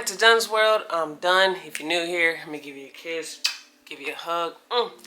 back to DunnZWorld. I'm done. If you're new here, let me give you a kiss, give you a hug,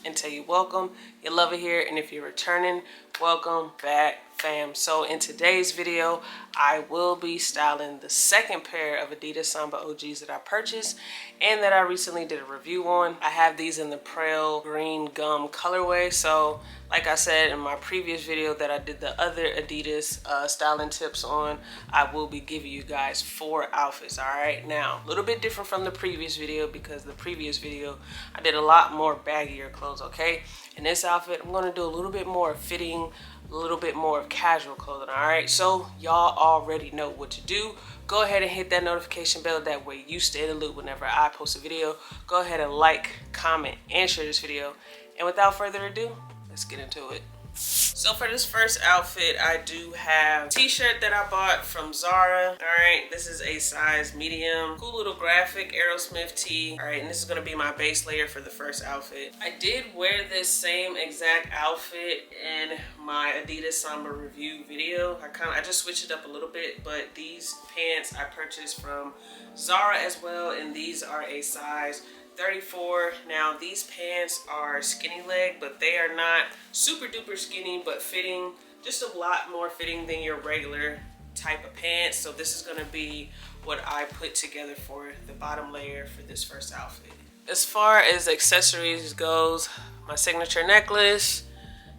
and tell you welcome. You love it here. And if you're returning, welcome back, fam. So in today's video, I will be styling the second pair of Adidas Samba OGs that I purchased and that I recently did a review on. I have these in the Prel green gum colorway. So like I said in my previous video that I did the other Adidas styling tips on, I will be giving you guys 4 outfits. All right, now a little bit different from the previous video because the previous video I did a lot more baggier clothes. Okay, in this outfit I'm going to do a little bit more fitting, a little bit more of casual clothing. All right, so y'all already know what to do. Go ahead and hit that notification bell, that way you stay in the loop whenever I post a video. Go ahead and like, comment, and share this video. And without further ado, let's get into it. So for this first outfit, I do have a t-shirt that I bought from Zara. All right, this is a size medium. Cool little graphic Aerosmith tee. All right, and this is gonna be my base layer for the first outfit. I did wear this same exact outfit in my Adidas Samba review video. I just switched it up a little bit, but these pants I purchased from Zara as well, and these are a size 34. Now these pants are skinny leg, but they are not super duper skinny, but fitting, just a lot more fitting than your regular type of pants. So this is gonna be what I put together for the bottom layer for this first outfit. As far as accessories goes, my signature necklace,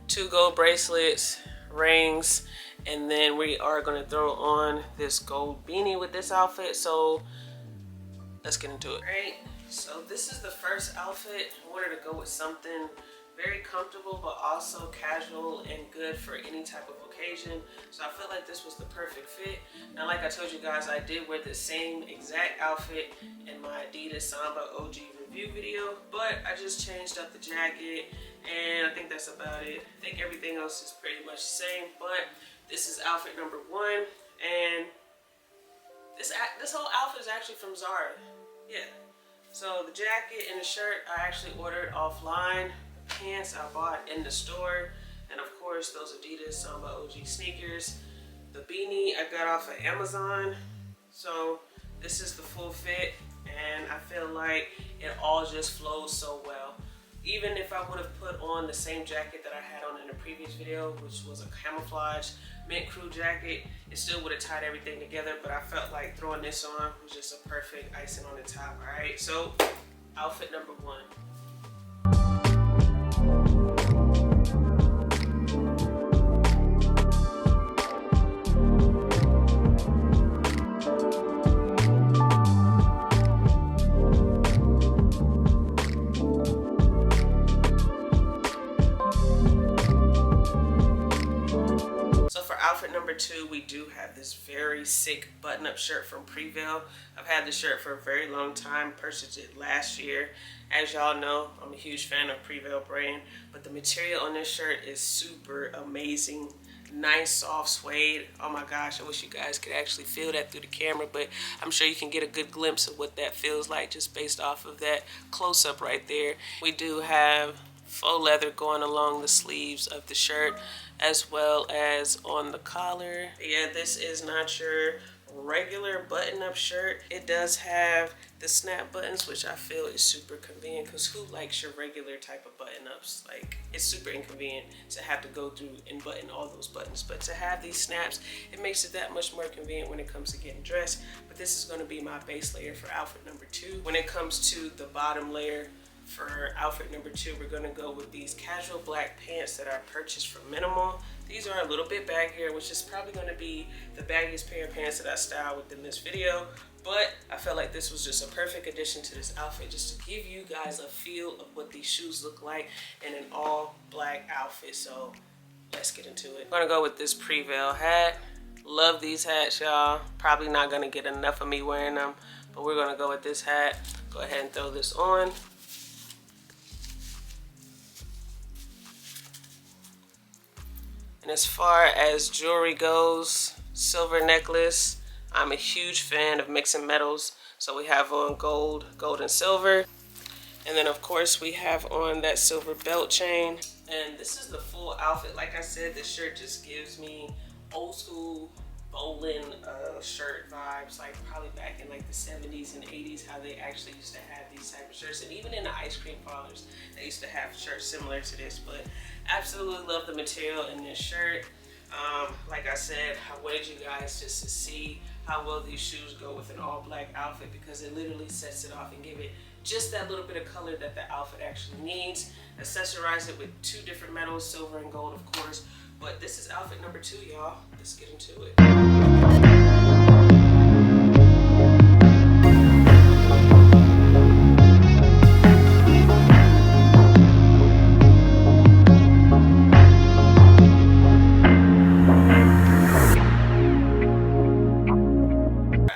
2 gold bracelets, rings, and then we are gonna throw on this gold beanie with this outfit. So let's get into it. All right. So this is the first outfit. I wanted to go with something very comfortable but also casual and good for any type of occasion. So I feel like this was the perfect fit. Now like I told you guys, I did wear the same exact outfit in my Adidas Samba OG review video, but I just changed up the jacket and I think that's about it. I think everything else is pretty much the same, but this is outfit number 1, and this whole outfit is actually from Zara. Yeah. So the jacket and the shirt I actually ordered offline. The pants I bought in the store. And of course those Adidas Samba OG sneakers. The beanie I got off of Amazon. So this is the full fit, and I feel like it all just flows so well. Even if I would have put on the same jacket that I had on in the previous video, which was a camouflage mint crew jacket, it still would have tied everything together, but I felt like throwing this on was just a perfect icing on the top. All right, so outfit number 1. Outfit number 2, we do have this very sick button-up shirt from Prevail. I've had this shirt for a very long time, purchased it last year. As y'all know, I'm a huge fan of Prevail brand, but the material on this shirt is super amazing. Nice soft suede. Oh my gosh, I wish you guys could actually feel that through the camera, but I'm sure you can get a good glimpse of what that feels like just based off of that close-up right there. We do have faux leather going along the sleeves of the shirt as well as on the collar. Yeah, this is not your regular button-up shirt. It does have the snap buttons, which I feel is super convenient, because who likes your regular type of button-ups? Like, it's super inconvenient to have to go through and button all those buttons, but to have these snaps, it makes it that much more convenient when it comes to getting dressed. But this is going to be my base layer for outfit number 2. When it comes to the bottom layer for outfit number 2, we're gonna go with these casual black pants that I purchased from Minimal. These are a little bit baggier, which is probably gonna be the baggiest pair of pants that I styled within this video. But I felt like this was just a perfect addition to this outfit, just to give you guys a feel of what these shoes look like in an all black outfit. So let's get into it. I'm gonna go with this Prevail hat. Love these hats, y'all. Probably not gonna get enough of me wearing them, but we're gonna go with this hat. Go ahead and throw this on. And as far as jewelry goes, silver necklace. I'm a huge fan of mixing metals. So we have on gold, gold and silver. And then of course we have on that silver belt chain. And this is the full outfit. Like I said, this shirt just gives me old school bowling shirt vibes, like probably back in like the 70s and 80s, how they actually used to have these type of shirts. And even in the ice cream parlors, they used to have shirts similar to this. But absolutely love the material in this shirt. Like I said, I wanted you guys just to see how well these shoes go with an all black outfit, because it literally sets it off and give it just that little bit of color that the outfit actually needs. Accessorize it with 2 different metals, silver and gold, of course. But this is outfit number 2, y'all. Let's get into it.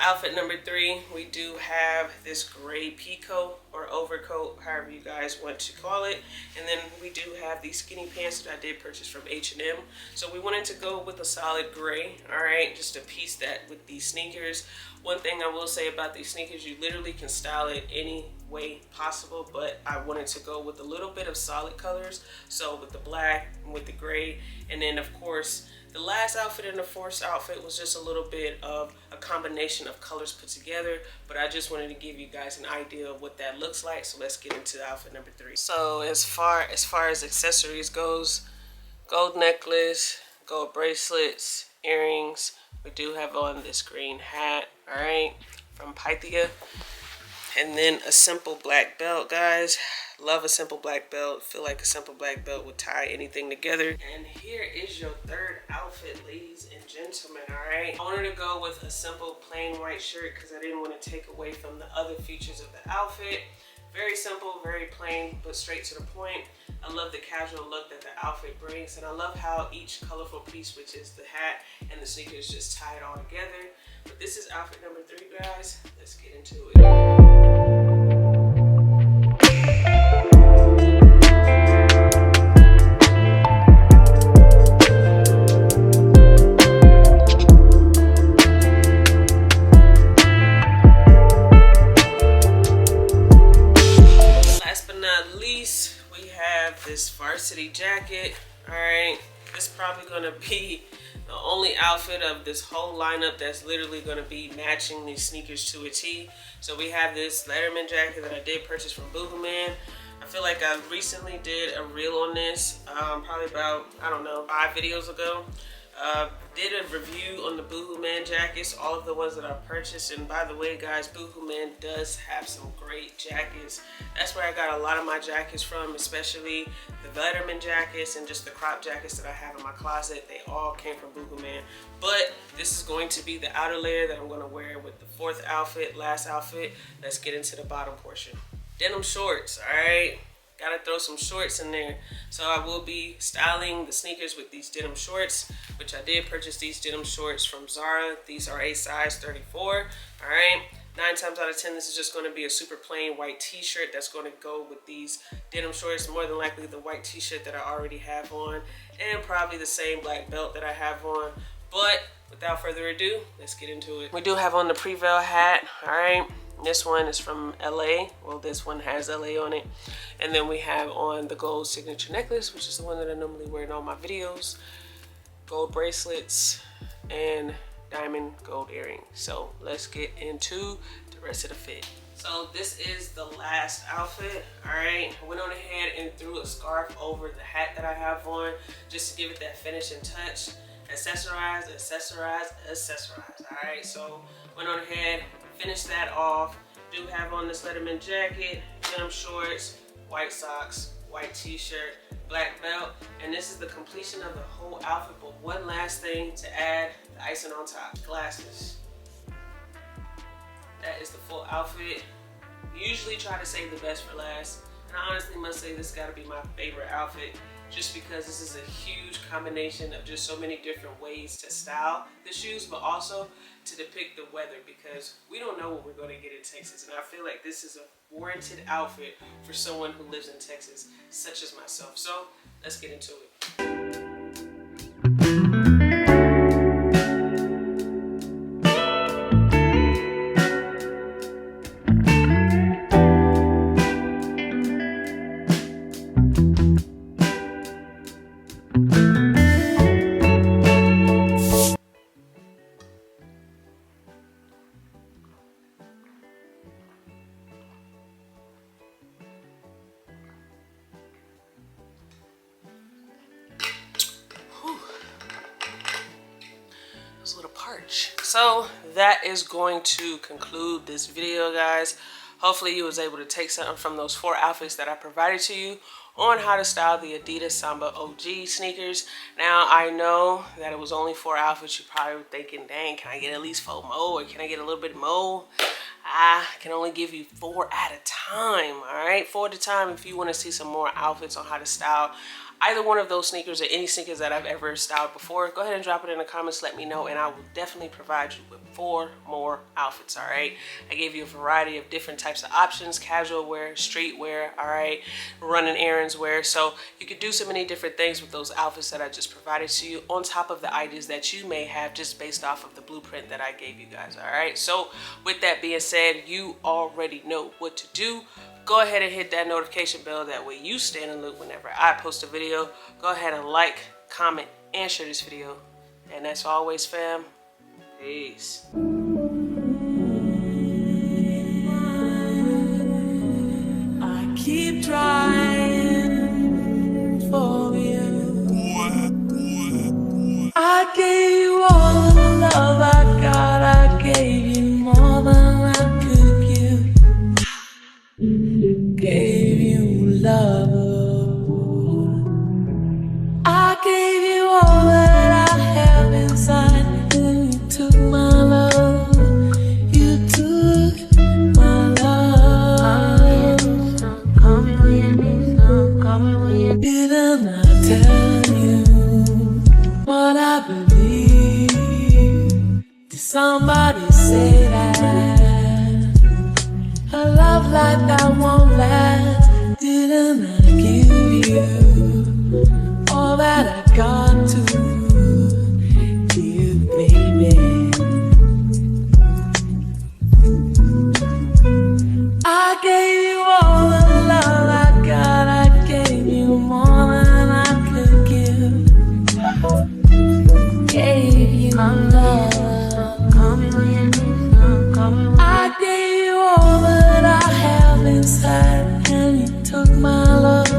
Outfit number 3, we do have this gray peacoat or overcoat, however you guys want to call it. And then we do have these skinny pants that I did purchase from H&M. So we wanted to go with a solid gray, all right, just to piece that with these sneakers. One thing I will say about these sneakers, you literally can style it any way possible, but I wanted to go with a little bit of solid colors. So with the black, with the gray, and then of course, the last outfit and the fourth outfit was just a little bit of a combination of colors put together, but I just wanted to give you guys an idea of what that looks like. So let's get into outfit number 3. So as far as accessories goes, gold necklace, gold bracelets, earrings. We do have on this green hat, all right, from Pythia. And then a simple black belt, guys. Love a simple black belt. Feel like a simple black belt would tie anything together. And here is your 3rd outfit, ladies and gentlemen, all right? I wanted to go with a simple plain white shirt because I didn't want to take away from the other features of the outfit. Very simple, very plain, but straight to the point. I love the casual look that the outfit brings, and I love how each colorful piece, which is the hat and the sneakers, just tie it all together. But this is outfit number 3, guys. Let's get into it. This varsity jacket, all right. This is probably gonna be the only outfit of this whole lineup that's literally gonna be matching these sneakers to a T. So we have this Letterman jacket that I did purchase from Boohoo. I feel like I recently did a reel on this, probably about, I don't know, 5 videos ago. Did a review on the Boohoo jackets, all of the ones that I purchased. And by the way, guys, Boohoo does have some great jackets. That's where I got a lot of my jackets from, especially the Letterman jackets and just the crop jackets that I have in my closet. They all came from Boohoo. But this is going to be the outer layer that I'm going to wear with the 4th outfit, last outfit. Let's get into the bottom portion. Denim shorts, all right. Gotta throw some shorts in there. So I will be styling the sneakers with these denim shorts, which I did purchase these denim shorts from Zara. These are a size 34, all right? 9 times out of 10, this is just gonna be a super plain white t-shirt that's gonna go with these denim shorts. More than likely the white t-shirt that I already have on, and probably the same black belt that I have on. But without further ado, let's get into it. We do have on the Prevail hat, all right? This one is from LA. Well, this one has LA on it. And then we have on the gold signature necklace, which is the one that I normally wear in all my videos. Gold bracelets and diamond gold earrings. So let's get into the rest of the fit. So this is the last outfit, all right? I went on ahead and threw a scarf over the hat that I have on just to give it that finishing touch. Accessorize, accessorize, accessorize, all right? So went on ahead, finished that off. Do have on this Letterman jacket, denim shorts, white socks, white t-shirt, black belt, and this is the completion of the whole outfit. But one last thing to add, the icing on top, glasses. That is the full outfit. Usually try to save the best for last, and I honestly must say this gotta be my favorite outfit, just because this is a huge combination of just so many different ways to style the shoes, but also to depict the weather, because we don't know what we're going to get in Texas. And I feel like this is a warranted outfit for someone who lives in Texas, such as myself. So let's get into it. March. So that is going to conclude this video, guys. Hopefully you was able to take something from those 4 outfits that I provided to you on how to style the Adidas Samba OG sneakers. Now, I know that it was only 4 outfits. You're probably thinking, dang, can I get at least 4 more, or can I get a little bit more? I can only give you 4 at a time, all right? 4 at a time. If you want to see some more outfits on how to style either one of those sneakers or any sneakers that I've ever styled before, go ahead and drop it in the comments. Let me know, and I will definitely provide you with 4 more outfits, all right? I gave you a variety of different types of options: casual wear, street wear, all right, running errands wear. So you could do so many different things with those outfits that I just provided to you, on top of the ideas that you may have just based off of the blueprint that I gave you guys, all right? So with that being said, you already know what to do. Go ahead and hit that notification bell. That way you stay in the loop whenever I post a video. Go ahead and like, comment, and share this video. And as always, fam, peace. I keep trying for you. I gave you all the love I got. I gave you more than I could give. Gave you love. I gave you all that I have inside, and you took my love. You took my love. Call me when you need some. Call me when you need. Didn't I tell you what I believe? Did somebody say that a love like that won't last? Didn't I give you all that I got to give, baby? I gave you all the love I got. I gave you more than I could give. Gave you love. Call me when you need some. Call me when I gave you all that I have inside, and you took my love.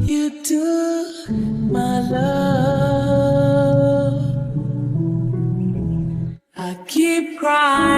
You took my love. I keep crying.